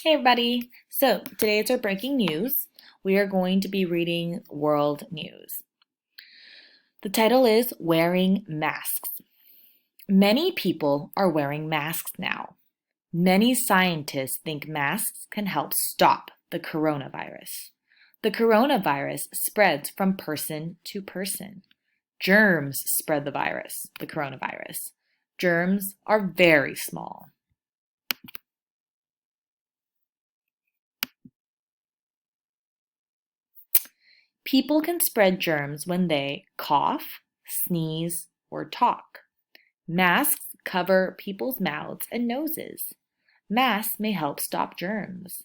Hey everybody! So today it's our breaking news. We are going to be reading world news. The title is Wearing Masks. Many people are wearing masks now. Many scientists think masks can help stop the coronavirus. The coronavirus spreads from person to person. Germs spread the coronavirus. Germs are very small. People can spread germs when they cough, sneeze, or talk. Masks cover people's mouths and noses. Masks may help stop germs.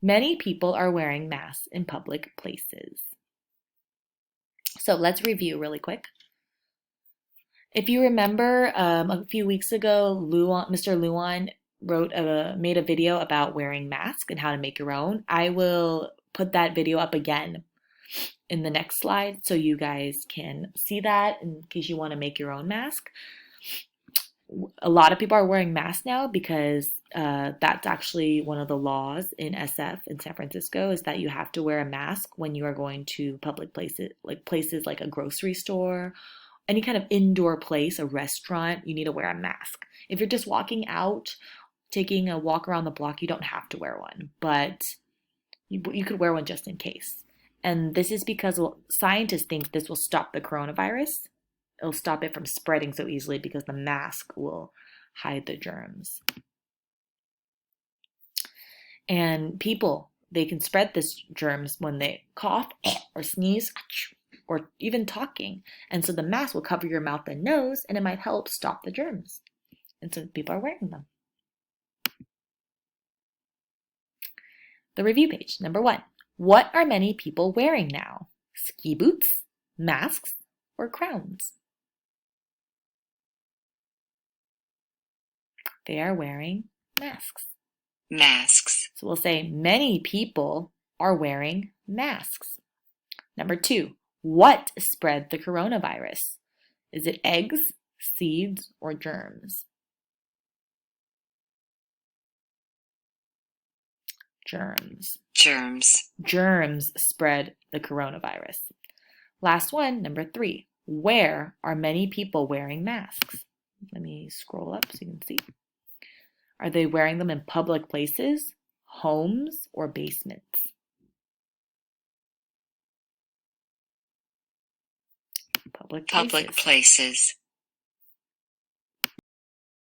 Many people are wearing masks in public places. So let's review really quick. If you remember, a few weeks ago, Mr. Luan made a video about wearing masks and how to make your own. I will put that video up again in the next slide so you guys can see that in case you want to make your own mask. A lot of people are wearing masks now because that's actually one of the laws in SF in San Francisco is that you have to wear a mask when you are going to public places like a grocery store, any kind of indoor place, a restaurant, you need to wear a mask. If you're just walking out, taking a walk around the block, you don't have to wear one, but you could wear one just in case. And this is because scientists think this will stop the coronavirus. It'll stop it from spreading so easily because the mask will hide the germs. And people, they can spread this germs when they cough or sneeze or even talking. And so the mask will cover your mouth and nose and it might help stop the germs. And so people are wearing them. The review page, number 1. What are many people wearing now? Ski boots, masks, or crowns? They are wearing masks. Masks. So we'll say many people are wearing masks. Number 2, what spread the coronavirus? Is it eggs, seeds, or germs? Germs. Germs spread the coronavirus. Last one, number 3. Where are many people wearing masks? Let me scroll up so you can see. Are they wearing them in public places, homes, or basements? Public places.